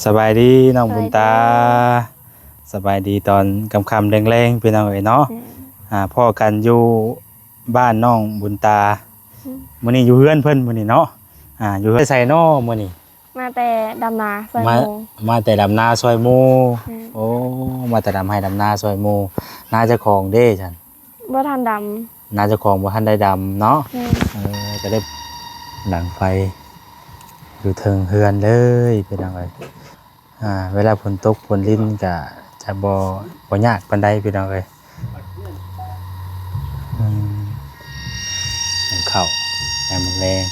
สบายดีน้องบุญตาสบายดีสบายดีตอนค่ำๆแรงๆพี่น้องเอ๋ยเนาะพ่อกันอยู่บ้านน้องบุญตามื้อนี้อยู่เฮือนเพิ่นมื้อนี้เนาะอยู่เฮือนไสน้อมื้อนี้มาแต่ดำนาซอย มา โม มาแต่ดำนาซอยหมู่โอ้มาแต่ดำให้ดำนาซอยหมู่นาเจ้าของเด้ฉัน บ่ทันด นาเจ้าของบ่ทันได้ดำเนาะ ำ ก็ได้หลังไฟอยู่เทิงเฮือนเลยพี่น้องเอ๋ยเวลาฝนตกฝนลิ้นก็จะบ่ยากปานใดพี่น้องเอ้ยเข้าแอมแรง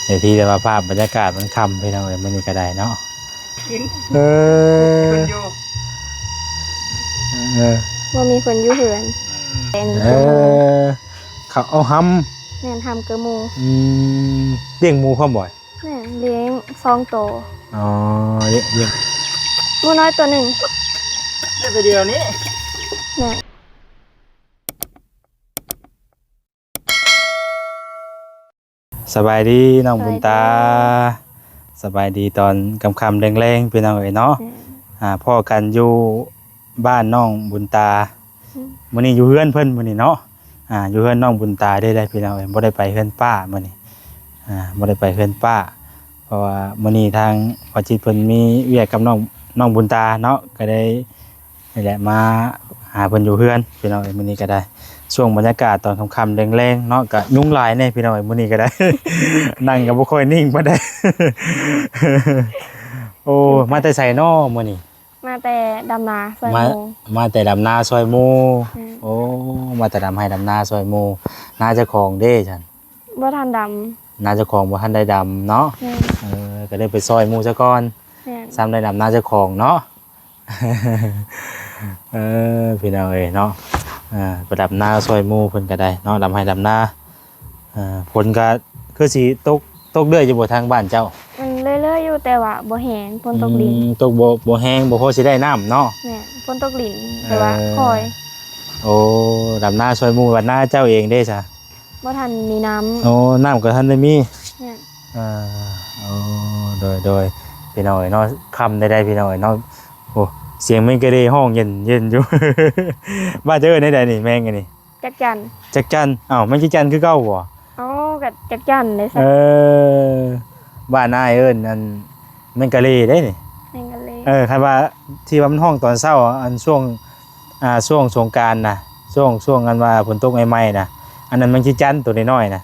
เดี๋ยวที่จะมาภาพบรรยากาศมันค่ำพี่น้องเอ้ยมื้อนี้ก็ได้เนาะบ่มีคนอยู่เหือนเป็น เขาเอาหแม่นทำกระหมู ำเลี้ยงหมูพร้อมบ่อย แม่นเลี้ยง2 ตัว อ๋อเลี้ยง หมูน้อยตัวหนึ่ง เดียวนี้ แม่น สบายดีน้องบุญตาสบายดีตอนค่ำๆแรงๆพี่น้องเอ๋ยเนาะพ่อกันอยู่บ้านน้องบุญตามื้อนี้อยู่เฮือนเพิ่นมื้อนี้เนาะอยู่เฮือนน้องบุญตาได้พี่น้องเอ๋ยบ่ได้ไปเฮือนป้ามื้อนี้บ่ได้ไปเฮือนป้าเพราะว่ามื้อนี้ทางพ่อจิตเพิ่นมีเวียกกับน้องบุญตาเนาะก็ได้นี่แหละมาหาเพิ่นอยู่เฮือนพี่น้องเอ๋ยมื้อนี้ก็ได้ช่วงบรรยากาศตอนค่ำๆแรงๆเนาะก็ยุงหลายแน่พี่น้องเอ๋ยมื้อนี้ก็ได้ นั่งก็บ่ค่อยนิ่งปานใด โอ้มาแต่ไสน้อมื้อนี้ มาแต่ดำนาซอย มา โม มาแต่ดำนาซอยหมู่โอ้มาแต่ดำให้ดำนาซอยหมู่นาเจ้าของเด้ฉัน บ่ทันด นาเจ้าของบ่ทันได้ดำเนาะ ำแม่น ก็ได้ไปซอยหมู่ซะก่อน แม่น ซ้ำได้ดำนาเจ้าของเนาะ พี่น้องเอ้ยเนาะไปดำนาซอยหมู่เพิ่นก็ได้เนาะดำให้ดำนาผลก็คือสิตกเรื่อยอยู่บ่ทางบ้านเจ้า มันเรื่อยๆอยู่แต่ว่าบ่แห้งฝนตกลิ้น ตกบ่แห้งบ่พอสิได้น้ำเนาะ แม่นฝนตกลิ้นแต่ว่าคอย โอ้ดำนาซอยหมู่บัดหน้าเจ้าเองเด้จ้ะ บ่ทันมีน้ำ โอ้น้ำก็ทันได้มี แม่น โอ้โดยพี่น้อยเนาะคำได้พี่น้อยเนาะโอ้เสียงมันก็ได้ห้องเย็นอยู่ บ้านเจอในใดนี่แม่งกันนี่ จักจัน จักจันอ้าวมันจักจันคือเก่าบ่ อ๋อกับจักจันเลยสัก บ้านนายเอิ้นอันแม่งกะเลได้นี่ แม่งกันเลย คันว่าที่ว่ามันห้องตอนเช้าอันช่วงสงกรานต์น่ะช่วงอันว่าฝนตกใหม่ๆน่ะอันนั้นมันจักจันตัวน้อยๆน่ะ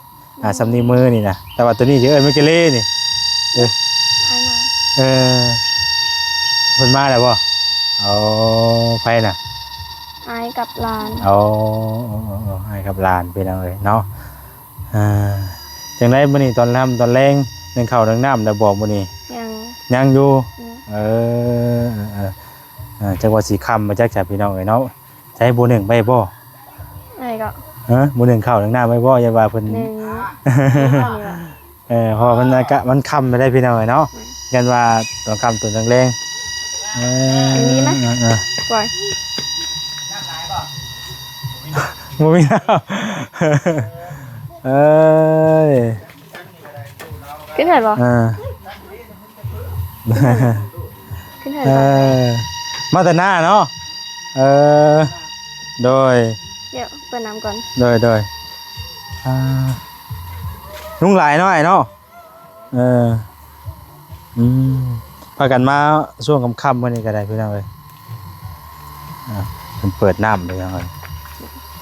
สำนีมือนี่น่ะแต่ว่าตัวนี้สิเอิ้นแม่งกะเลนี่ ไอ้มา เพิ่นมาแล้วบ่เอาไผน่ะ ไอ้กับหลาน เอาให้กับหลานพี่น้องเอ้ยเนาะจังได๋มื้อนี้ตอนตอนแรงนึ่งข้าวนึ่งน้ำได้บ่มื้อนี้ ยัง ยังอยู่ อืม จังว่าสิค่ำมาจักจ้ะพี่น้องเอ้ยเนาะใช้บ่นึ่งไปบ่ ไอ้ก็ บ่นึ่งข้าวนึ่งน้ำไปบ่อย่าว่าเพิ่น หนึ่ง เพราะว่ามันค่ำไปได้พี่น้องเอ้ยเนาะกันว่าตอนค่ำตอนแรงปล่อย บ่มีแล้วย ขึ้นเถิดบ่ ขึ้นเถิดบ่ มาแต่หน้าเนาะโดย เดี๋ยวเปิดน้ำก่อน โดยลุงหลายเนาะไอ้เนาะพากันมาช่วงค่ำๆมื้อนี้ก็ได้พี่น้องเอ้ยเพิ่นเปิดน้ำพี่น้องเอ้ย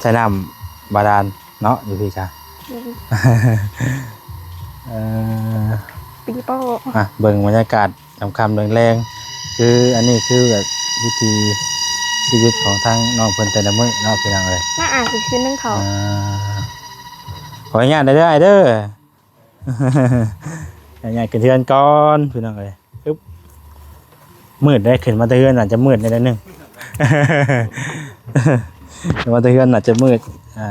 ใช้น้ำบาดาลเนาะอยู่พี่จ้ะ ปีโป้ เบิ่งบรรยากาศค่ำๆแรงๆคืออันนี้คือแบบวิถีชีวิตของทางน้องเพิ่นแต่ละมื้อเนาะพี่น้องเอ้ย น่าอ่านสิขึ้นนึงเขา ขออนุญาตได้เด้อ ขออนุญาตขึ้นเทือนก่อนพี่น้องเอ้ยปึ๊บมืดได้ขึ้นมาเทือนอาจจะมืดได้นึง ขึ้นมาเทือนอาจจะมืด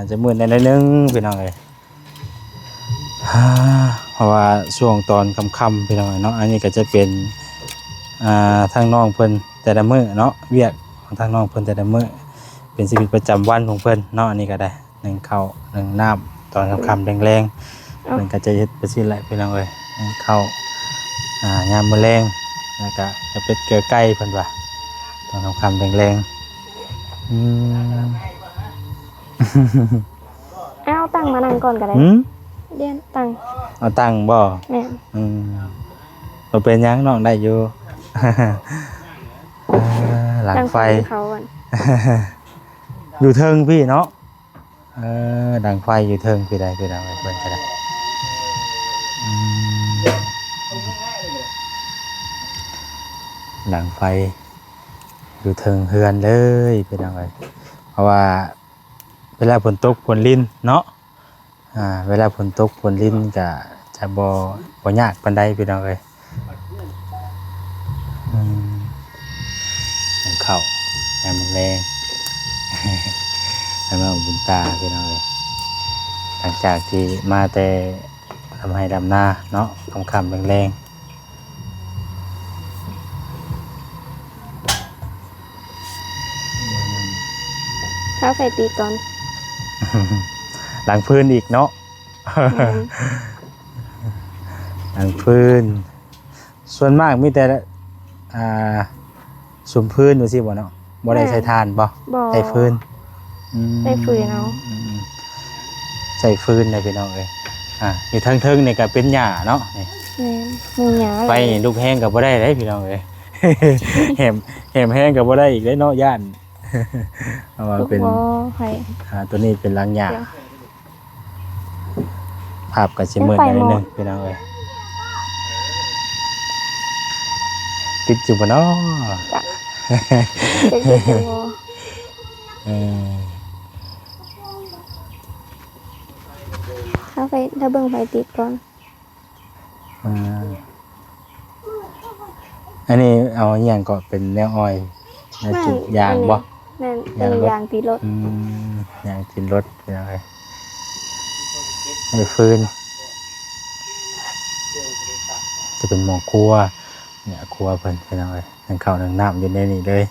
จะมืดได้นึงพี่น้องเอ้ยเพราะว่าช่วงตอนค่ำๆพี่น้องเนาะอันนี้ก็จะเป็นทางน้องเพิ่นแต่ละมื้อเนาะเวียกของทางน้องเพิ่นแต่ละมื้อเป็นชีวิตประจำวันของเพิ่นเนาะอันนี้ก็ได้นึ่งข้าวนึ่งน้ำตอนค่ำๆแรงๆมันก็จะเฮ็ดไปสิแหละพี่น้องเอ้ย เข้า ยามมื้อแลงแล้วก็จะเป็ดเกลือไก่เพิ่นว่าต้องทำคำแรงๆเอาตั้งมานั่งก่อนก็ได้ หืม เดี๋ยวตั้ง เอาตังค์บ่ แม่น บ่เป็นหยังน้องได้อยู่ หลัง ตั้ง ไฟ เขาก่อน อยู่เทิงพี่เนาะดังไฟอยู่เทิงพี่ได้พี่ได้ไว้เพิ่นก็ได้หลังไฟอยู่เทิงเฮือนเลยพี่น้องเอ้ยเพราะว่าเวลาฝนตกฝนลิ้นเนาะเวลาฝนตกฝนลิ้นก็จะบ่ยากปานใดพี่น้องเอ้ยเข้ายามมื้อแลง ให้มาบุญตาพี่น้องเอ้ยหลังจากที่มาแต่ทำให้ดำนาเนาะค่ำๆแรงๆ ถ้าไฟตีก่อน หลังพื้นอีกเนาะ หลังพื้นส่วนมากมีแต่สุมพื้นดูสิบ่เนาะบ่ได้ใช้ทานบ่ บ่ ใช้พื้น ใช้ฟืนเอา ใช้พื้นได้พี่น้องเอ้ยอยู่ทางเทิงนี่ก็เป็นหญ้าเนาะนี่ แม่นมีหยา ไฟนี่ลูกแห้งก็บ่ได้เด้พี่น้องเอ้ย แหมแห้งก็บ่ได้อีกเด้เนาะย่าน เพราะว่า ลูก เป็น บ่ไฟ ตัวนี้เป็นรังหญ้า เดี๋ยว ภาพก็สิมืด ไฟ หน่อย หม นึ ด งพี่น้องเอ้ยติดอยู่บ่เนาะ จ้ะเด็กๆบ่ เออ ถ้าเบิ่งไฟติดก่อน อันนี้เอาอหย่างก็เป็นแนวอ้อยแนวจุดยางบ่ แม่นเป็นยางตีรถ ยางกินรถพี่น้องเอ้ยไอ้ฟืนจะเป็นหม้อครัวเนี่ยครัวเพิ่นพี่น้องเอ้ยนั่งข้าวนั่งน้ำอยู่ในนี่เลย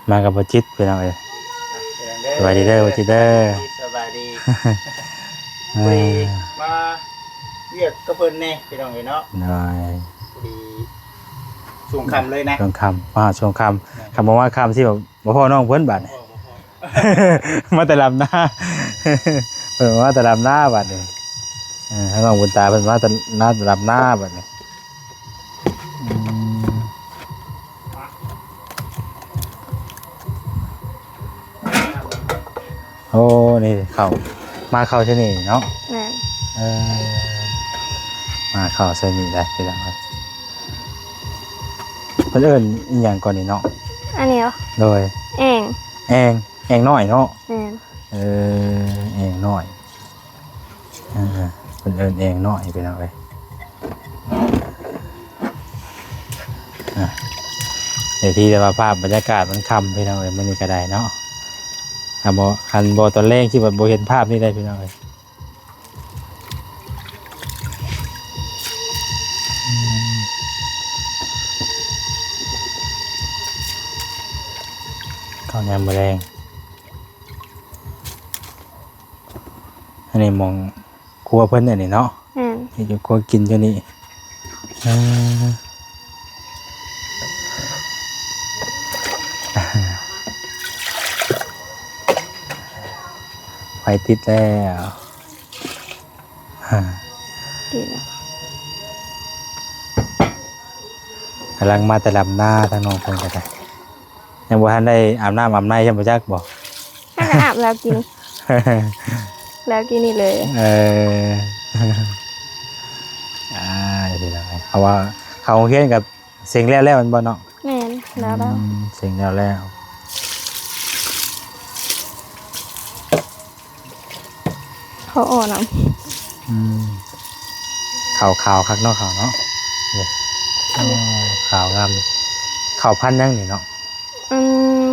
มากับบ่จิตพี่น้องเอ้ย สบายดีเด้อบ่จิตเด้อ สบายดี เอ คุย อ มาเรียกกระเพิ่นแน่พี่น้องเอ้ยเนาะ หน่อย ดีสูงคำเลยนะ ช่วงค่ำมาช่วงค่ำคำว่าค่ำที่แบบบ่พ่อน้องเพิ่นบัดนี่ มาแต่ลำหน้า เพิ่นมาแต่ลำหน้าบัดนี่ให้น้องบุญตาเพิ่นมาแต่ลำหน้าบัดนี่โอ้นี่เข้ามาเข้าที่นี่เนาะ แม่น เออมาเข้าใส่นี่ได้พี่น้องครับเพิ่นเอิ้นอีหยังก่อนนี่เนาะ อันนี้เหรอ โดย แอง แองน้อยเนาะ แม่น แองน้อยเพิ่นเอิ้นแองน้อยพี่น้องเอ้ยเดี๋ยวที่จะมาภาพบรรยากาศมันค่ำพี่น้องเอ้ยมื้อนี้ก็ได้เนาะคันบ่ตอนแรกที่แบบบ่เห็นภาพนี่ได้พี่น้องเอ้ยข้าวยำแมลงอันนี้มองครัวเพิ่นอันนี้เนาะ แม่น นี่จะครัวกินอยู่นี่ไฟติดแล้ว ดีแล้ว กำลังมาแต่ลำหน้าทางน้องเพิ่นก็ได้ยังบ่ทันได้อาบน้ำอาบในยังบ่จักบ่ ถ้าก็อาบแล้วกิน แล้วกินนี่เลย เดี๋ยวนะเพราะว่าเขาโรงเรียนกับเสียงแล้วมันบ่เนาะ แม่นแล้วแล้ว เสียงแล้ว เขาอ่อนอ่ะ ข่าวคักเนาะข่าวเนาะเนี่ยข่าวงามข่าวพันยังนี่เนาะ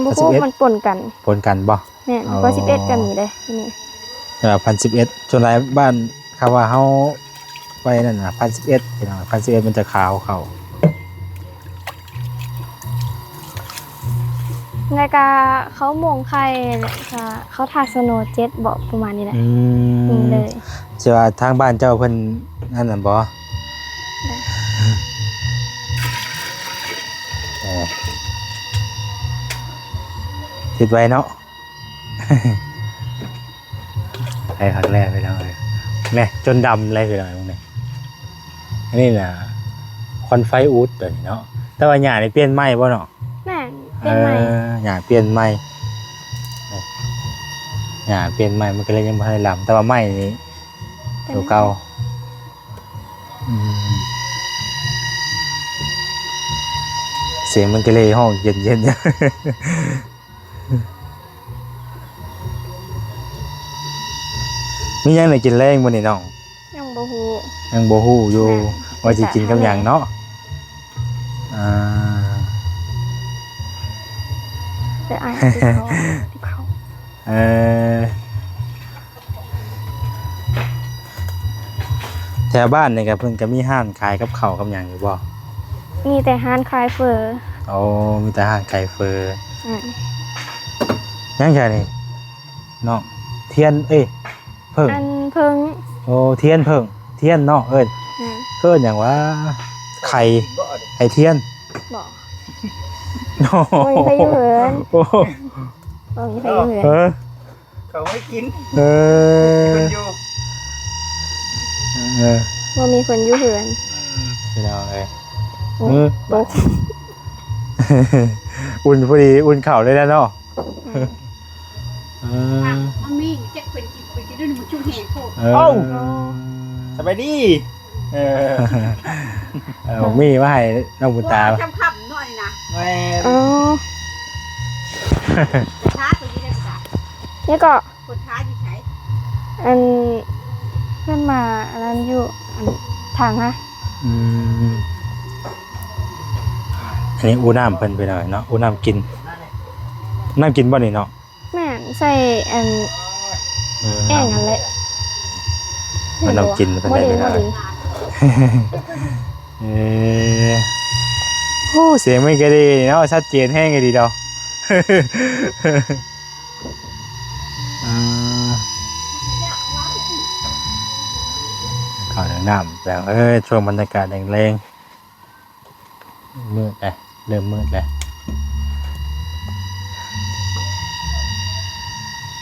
บุกมันปนกัน ปนกันบ่ แม่น อ๋อ ก็11ก็มีได้ที่นี่ 1,011จนหลายบ้านคำว่าเฮาไปนั่นน่ะ1,011พี่น้อง1,011มันจะขาวเขา แล้วก็เขามงไข่เนี่ยค่ะเขาทาสโนว์เจ็ตบอกประมาณนี้แหละ อื นี่ ม เลย สิว่าทางบ้านเจ้าเพิ่นนั่นน่ะบ่คิดไว้เนาะ ใครครั้งแรกไปแล้วเลยแม่จนดำเลยไปแล้วตรงนี้อันนี้น่ะควันไฟอูดตัวนี้เนาะแต่ว่าหญ้านี่เปลี่ยนใหม่บ่เนาะ แม่นเป็นใหม่ หญ้าเปลี่ยนใหม่หญ้าเปลี่ยนใหม่มันก็เลยยังบ่ได้ลำแต่ว่าใหม่นี่ตัวเก่าเสียงมันก็เลยห้องเย็นๆ มีหยังได้กินแรงบ่นี่น้อง ยังบ่ฮู้ ยังบ่ฮู้อยู่ แม่ ว่าสิกินกับหยังเนาะอ่า แต่อายที่เขา เออแถวบ้านนี่ก็เพิ่นก็มีห้านขายกับข้าวกับหยังอยู่บ่ มีแต่ร้านขายเฟอร์ โอ้มีแต่ห้านขายเฟอ อ่า ยังไงนี่น้องเทียนเอ้ยเพิ่ง อันเพิ่ง โอ้เทียนเพิ่งเทียนเนาะเอิ้น อ่า เอิ้นหยังว่าไข่ บ่ได้ ไข่เทียน บอก โอ้ โอ้ยไปอยู่เหิน โอ้ โอ้ยไปอยู่เหิน เออ เขาไม่กิน เอ ค อน อยู่ เออ ว่ามีคนอยู่เหิน พี่น้องเอ้ย โอ้ มือ โป๊ก อุ่นพอดีอุ่นเข่าเลยนะเนาะเออ มันมีเจ็ดเป็นกินเป็นกินด้วยมันชุ่มแห้งโคตร เออ สบายดีเออ มีมาให้น้องบุญตา จำคำหน่อยนะ แม่ อ๋อ ท้าตัวนี้ได้จ้ะ นี่ก็ คนท้าอยู่ใช้ อันเพื่อนมาอันนั้นอยู่อันทางฮะ อืมอันนี้อูน้ำเพิ่นไปหน่อยเนาะอูน้ำกินน้ำกินบ่นี่เนาะ แม่นใส่อันแอ่งอันเละ มันน้ำกินเป็น บ่ ไร ดี ไปห บ่ น่อย ดี เออโอ้เสียงไม่ก็ดีเนาะชัดเจนแห้งก็ดีดอกข่าวน้ำแล้วช่วงบรรยากาศแรงๆมืดเลยเริ่มมืดแล้ว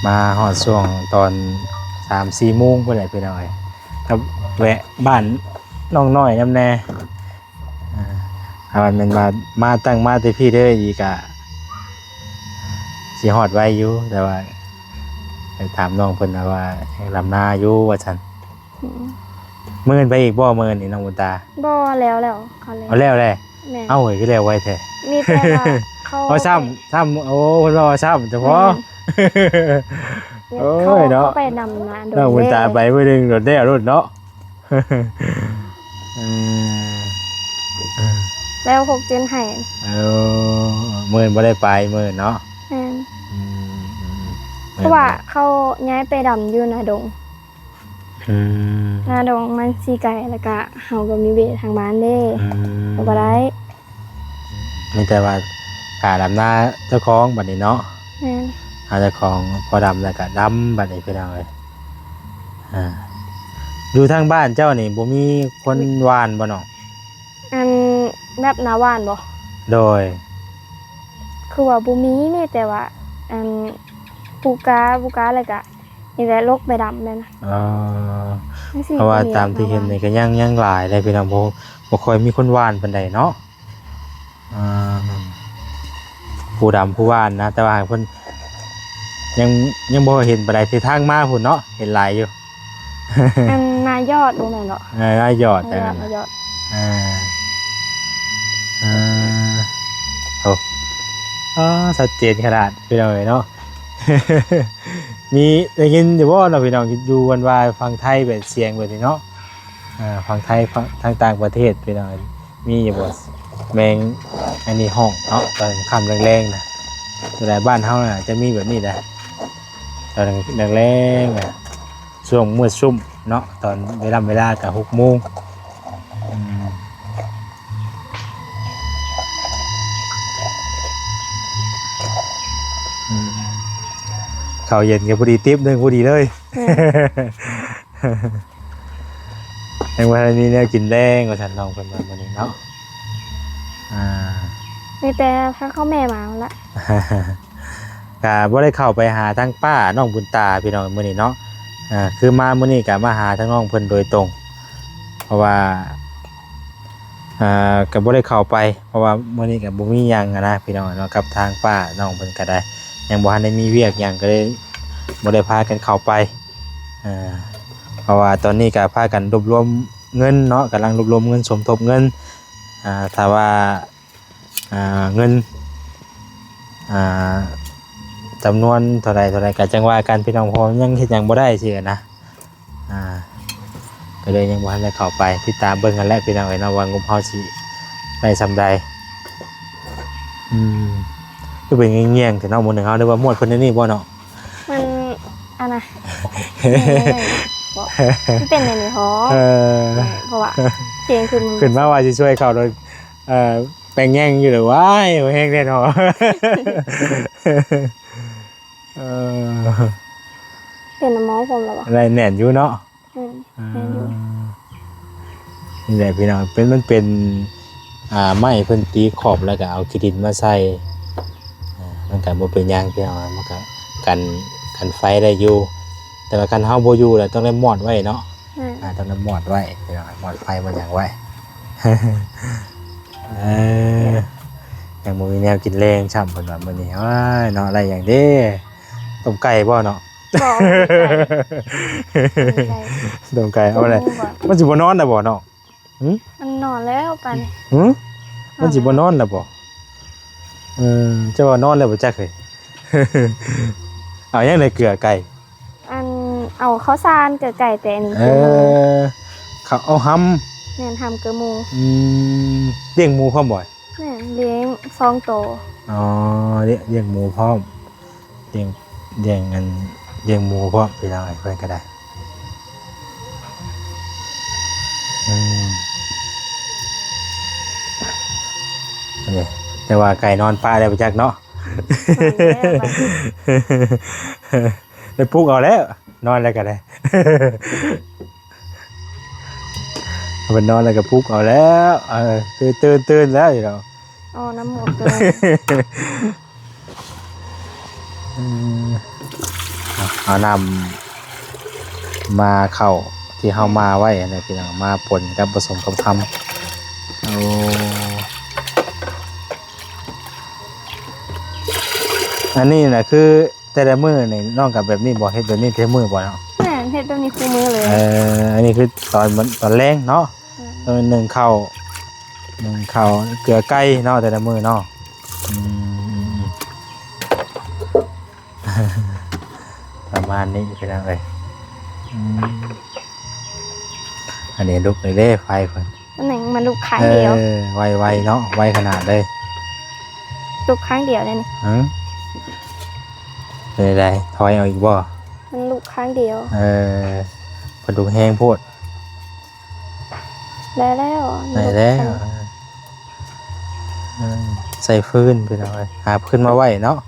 มาหอดช่วงตอน3-4 โมงไปไหนไปหน่อยครับแวะบ้านน้องน้อยน้ำแน่มันเป็นมาตั้งมาแต่พี่เด้ออีกอะสีหอดไว้อยู่แต่ว่าไปถามน้องเพิ่นนะว่ายังลำหน้าอยู่ว่าฉันเมินไปอีกบ่เมินนี่น้องบุญตา บ่แล้วเขาเลย เอาแล้วแหละ แม่น เอาไว้ก็แล้วไว้แท้ มีแต่ว่าเขา เอาซ้ำโอ้เพิ่นว่าซ้ำเฉพาะ โอ้ยเนาะ เขาไปนำนะโด น้องบุญตาไปมื้อนึงรถได้รถเนาะ แล้วพกเจนให้ เมินบ่ได้ไปเมินเนาะ แม่นเพราะว่าเขาย้ายไปดำอยู่นาดงนาดงมันสีไก่แล้วก็เฮาก็มีเวททางบ้านเด้ก็บ่ได้ มีแต่ว่าขาดำหน้าเจ้าของบัดนี้เนาะ แม่น หาเจ้าของพอดำแล้วก็ดำบัดนี้พี่น้องเอ้ยอยู่ทางบ้านเจ้านี่บ่มีคนหวานบ่น้อง อันแบบนาหวานบ่ โดย คือว่าบ่มีแต่ว่าอันปูกาอะไรก็นี่แหละลกไปดำแม่นนะ จังซี้ เพราะว่า ก็ ตามที่เห็นนี่ก็ยังหลายเลยพี่น้องบ่ค่อยมีคนหวานปานใดเนาะผู้ดำผู้หวานนะแต่ว่าเพิ่นยังบ่เห็นปานใดที่ทางมาพุ่นเนาะเห็นหลายอยู่ อันนายอดบ่แม่นเนาะ น่ายอดแต่ นายอ นั่ ด น นายอด โอ้ชัดเจนขนาดพี่น้องเนาะ มีได้ยินอยู่ว่าเราพี่น้องอยู่วันวายฟังไทยแบบเสียงแบบนี้เนาะฟังไทยทางต่างประเทศพี่น้องมีอยู่บ่แมงอันนี้ห้องเนาะตอนค่ำแรงๆนะแต่บ้านเฮาน่ะจะมีแบบนี้นะตอนแรงๆนะช่วงมืดซุ่มเนาะตอนเวลากับ6 โมงข้าวเย็นกับพอดีติ๊บหนึ่งพอดีเลย ในวันนี้เนี่ยกินแรงกว่าฉันน้องเพิ่นว่ามื้อนี้เนาะอ่า มีแต่พาเข้าแม่มาละ ก็บ่ได้เข้าไปหาทางป้าน้องบุญตาพี่น้องมื้อนี้เนาะคือมามื้อนี้ก็มาหาทางน้องเพิ่นโดยตรงเพราะว่าก็บ่ได้เข้าไปเพราะว่ามื้อนี้ก็บ่มีหยังอะนะพี่น้องเนาะกับทางป้าน้องเพิ่นก็ได้ยังบ่ทันได้มีเวียกหยังก็เลยบ่ได้พากันเข้าไปเพราะว่าตอนนี้ก็พากันรวบรวมเงินเนาะกำลังรวบรวมเงินสมทบเงินถ้าว่าเงินจำนวนเท่าไรก็จังว่ากันพี่น้องพอยังเฮ็ดหยังบ่ได้สินะก็เลยยังบ่ทันได้เข้าไปติดตามเบิ่งกันแหละพี่น้องเอ้ยเนาะว่างบเฮาสิได้ซำใดคือเป็นเงียงๆแต่เนาะหมู่นึงเฮาได้ว่าหมวดเพิ่นนี่บ่เนาะมันอันน่ะมันเป็นในนี้ฮอเพราะว่าเสียงขึ้นมาว่าสิช่วยเขาโดยแปลงแย่งอยู่หรือว้ายแห้งแน่นอนเป็นน้ำมองผมแล้ววะอะไรแหน่นอยู่เนาะแน่นอยู่นี่แหละพี่น้องมันเป็นไม้เพิ่นตีขอบแล้วก็เอาขี้ดินมาใส่มันก็บ่เป็นหยังพี่น้องมันก็กันไฟได้อยู่แต่ว่ากันเฮาบ่อยู่แล้วต้องได้มอดไว้เนาะต้องได้มอดไว้พี่น้องมอดไฟบ่หยังไว้อย่างมื้อนี้แนวกินแรงช่ำเพิ่นว่ามื้อนี้ว้ายเนาะอะไรอย่างเด้ต้มไก่บ่เนาะต้มไก่เอาอะไรมันสิบ่นอนน่ะบ่เนาะมันนอนแล้วปานมันสิบ่นอนน่ะบ่เจ้าว่านอนแล้วบ่จักเฮ้ยเอายังได้เกลือไก่เอาข้าวสารเกลือไก่แต่อันนี้เขาเอาหำแม่นทำเกลือหมูเลี้ยงหมูพร้อมบ่อยแม่นเลี้ยง2โตอ๋อเลี้ยงหมูพร้อมเลี้ยงหมูพร้อมไปแล้วไอ้เพิ่นก็ได้นี่แต่ว่าไก่นอนป่าได้บ่จักเนาะได้ปลุกเอาแล้วนอนแล้วก็ได้มันนอนแล้วก็ปลุกเอาแล้วตื่นแล้วอยู่แล้วน้ำหมดเลยเอานำมาเข้าที่เฮามาไว้อะไรพี่น้องมาปนกับผสมกับคำอันนี้นะคือแต่ละมือในน้องกับแบบนี้บ่เฮ็ดแบบนี้แต่มือบ่เนาะแม่เฮ็ดแบบนี้คู่มือเลยอันนี้คือตอนแรงเนาะตอน1ข้าวเกลือไก่เนาะแต่ละมือเนาะประมาณนี้เป็นอะไรอันนี้ลุกเลยเด้ไฟเพิ่นมันลุกครั้งเดียวไวเนาะไวขนาดเลยลุกครั้งเดียวเลยนี่เป็นไรถอยเอาอีกบ่มันลุกครั้งเดียวเพิ่นลุกแห้งโพดได้แล้วใส่ฟืนไปหน่อยหาฟืนมาไว้เนาะ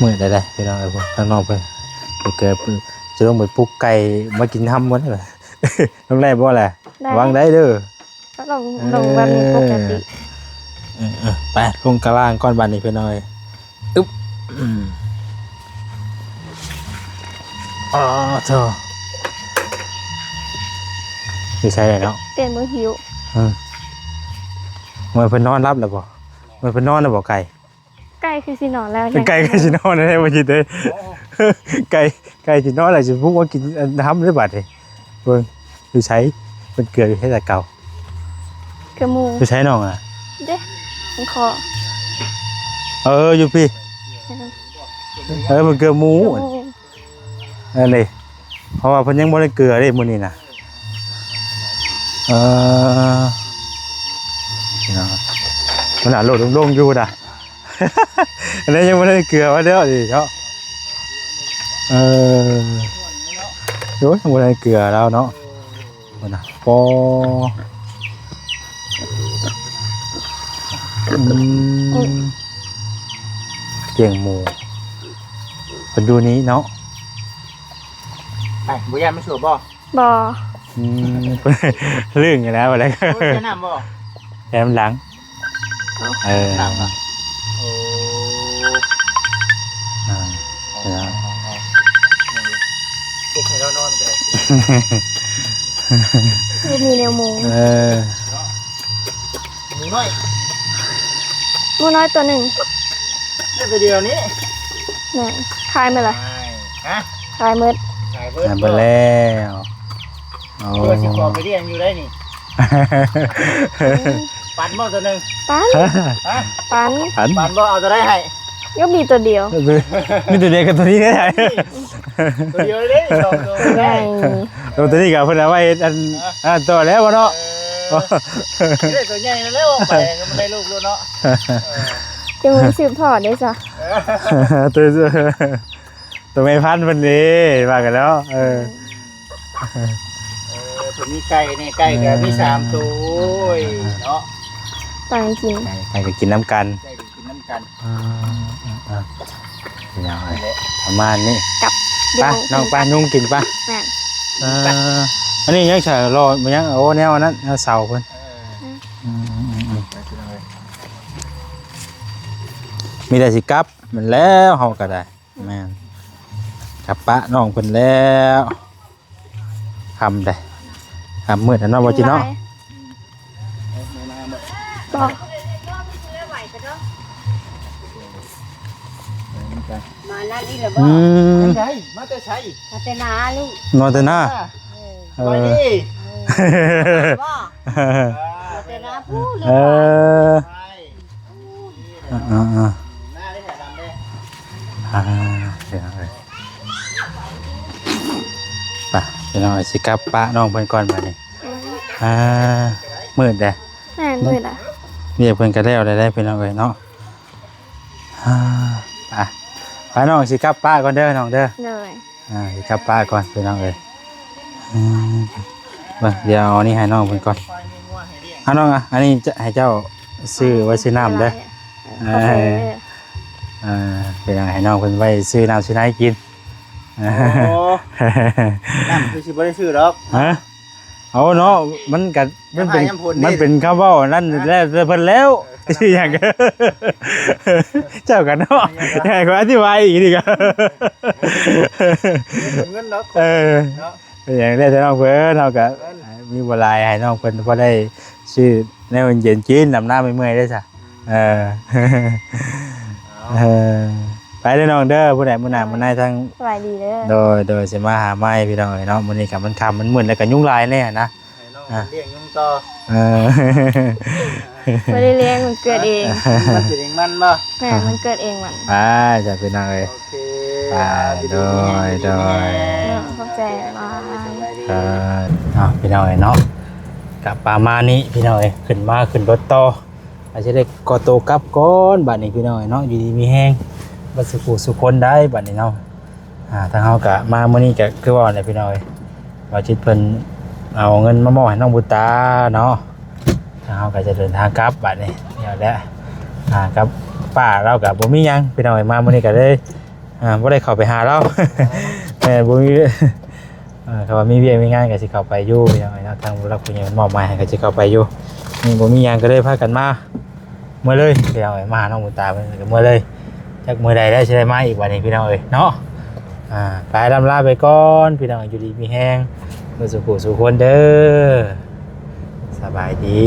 มื้อได้พี่น้องไอ้พวกข้างนอกไปเกิดจะต้องไปปลุกไก่มากินห้ำมื้อน่ะต้องได้บ่ล่ะวางได้เด้อก็ลงแบบนี้ปกติไปลงกระล่างก้อนบันนี่พี่น้อยอึ๊บเจ้าไม่ใช่เลยเนาะเปลี่ยนมือหิวมันเพิ่นนอนรับแล้วบ่มันเพิ่นนอนแล้วบ่ไก่คือสินอนแล้วไก่คือสินอนแล้วบ่จิตเด้ไก่สินอนแล้วสิพุกว่ากินน้ำได้บัดนี่เบิ่งอยู่ใช้เพิ่นเกลืออยู่ให้แต่เก่าเกลือหมูอยู่ใช้น้องเด้มันคออยู่พี่มันเกลือหมูนี่เพราะว่าเพิ่นยังบ่ได้เกลือเด้มื้อนี้น่ะมันโหลดลงอยู่น่ะอันนี้ยังไม่ได้เกลือว่าเด้อดิเนาะโอ้ยยังไม่ได้เกลือแล้วเนาะนะปอเตียงหมูเป็นดูนี้เนาะ ไปบ่ย่านมันสวบบ่ บ่ อืมเรื่องอย่างนั้นอะไร โอ้ยแนะนำบ่ แถมหลังเออ น้ำอ่ะโอ้ อ่า เก็บให้เรานอนกัน คือมีแนวมุง เออ หมูน้อย หมูน้อยตัวหนึ่ง เรื่องตัวเดียวนี้ แม่นคายมาเลย ฮะ คายมืด ขายเบิร์ด ทำไปแล้วโอ้ ตัวสิขอไปเรียนอยู่ได้นี่ปันบ่ตัวหนึง ปัน ฮะ ปัน หัน ปันบ่เอาตัวได้ให้ ก็มีตัวเดียว มีตัวเดียวกับตัวนี้ได้ไหม ตัวเดียวเลยสองตัวไม่ได้ ตัวนี้กับเพื่อนเอาไว้อันตัวแล้ววะเนาะ ได้ตัวใหญ่แล้วไปก็ไม่ได้ลูกแล้วเนาะ จึงมันสืบทอดได้จ้ะ ตัวไม่พันมันดีว่ากันแล้วถึงมีไก่เนี่ยไก่ก็มี3ตัวเนาะ ปันกิน ใครก็กินน้ำกัน ไก่ก็กินน้ำกัน อย่างไรประมาณนี้ กับ ป้าน้องป้านุ่งกินป้า แม่น อันนี้ยังเฉยรอมันยังโอ้แนวนั้นเสาเพิ่นมีแต่สิกลับมันแล้วเฮาก็ได้แม่นกลับปะน้องเพิ่นแล้วทำได้ทำมืดแล้วเนาะบ่จิเนาะ บอก มานั่นนี่แหละบ่ อืม ใช่มาแต่ใช่ มาแต่นาลูก นอนแต่หน้า ไปดิ บ่มาแต่นาพูดเลย เออ ไป อ่า หน้าได้แถวดำได้ เดี๋ยวเลยป่ะพี่น้องสิกลับปะน้องเพิ่นก่อนบัดนี้มืดเด้ แม่นมืดอ่ะ เรียกเพิ่นก็แล้วได้พี่น้องเอ้ยเนาะไปน้องสิกลับป้าก่อนเด้อน้องเด้อ เลย สิกลับป้าก่อนพี่น้องเอ้ยเดี๋ยวเอานี่ให้น้องเพิ่นก่อน ไฟมีงัวให้เลี้ยง น้องอันนี้จะให้เจ้าซื้อไว้ซื้อน้ำเด้อ เป็นยังไงให้น้องเพิ่นไว้ซื้อน้ำซื้อน้ำให้กิน โอ้น้ำคือสิบ่ได้ซื้อหรอก ฮะเอาเนาะมันก็มันเป็น น้ำพายน้ำพ่นนี่ มันเป็นคำเว้านั่นแล้วเพิ่นแล้วสิหยังเจ้ากันเนาะอยากให้อธิบายอีกดีกว่า เงินดอก เออ เนาะ เป็นอย่างได้แต่น้องเพิ่นเฮาก็มีบ่หลายให้น้องเพิ่นพอได้ซื้อแนวเย็นกินน้ำหน้าไม่เมื่อยได้จ้ะไปเด้อน้องเด้อผู้ใดมื้อหน้ามื้อไหนทาง สบายดีเด้อ โดยสิมาหาไม้พี่น้องเอ้ยเนาะมื้อนี้ก็มันค่ำมันมืดแล้วก็ยุ่งหลายแน่นะ ให้น้องเลี้ยงยุงต่อ ไม่ได้เลี้ยงมันเกิดเอง มันสิเลี้ยงมันบ่ แม่มันเกิดเองมัน ไปจ้ะพี่น้องเอ้ย โอเค โดย ขอบใจมาก พี่น้องเอ้ยเนาะกลับประมาณนี้พี่น้องเอ้ยขึ้นมาขึ้นรถต่ออาจจะได้กอโตกลับก่อนบัดนี้พี่น้องเอ้ยเนาะอยู่ดีมีแฮงบ่สุขสุคนได้บัดนี้เนาะทางเฮาก็มามื้อนี้ก็คือว่าแหละพี่น้องเอ้ยว่าจิตเพิ่นเอาเงินมามอบให้น้องบุญตาเนาะทางเฮาก็จะเดินทางกลับบัดนี้เดี๋ยวแล้วกับป้าเราก็บ่มีหยังพี่น้องเอ้ยมามื้อนี้ก็เลยบ่ได้เข้าไปหาเรา แม่บ่มีเขาว่ามีเวียมีงานก็สิเข้าไปอยู่พี่น้องเอ้ยเนาะทางผู้รักผู้ใหญ่มอบหมายให้ก็สิเข้าไปอยู่นี่บ่มีหยังก็เลยพากันมาเมื่อเลยพี่น้องเอ้ยมาหาน้องบุญตาเพิ่นก็เมื่อเลยจักมื้อใดได้สิได้มาอีกบัดนี้พี่น้องเอ้ยเนาะไปลำลาไปก่อนพี่น้องอยู่ดีมีแฮง สุขสุขคนเด้อสบายดี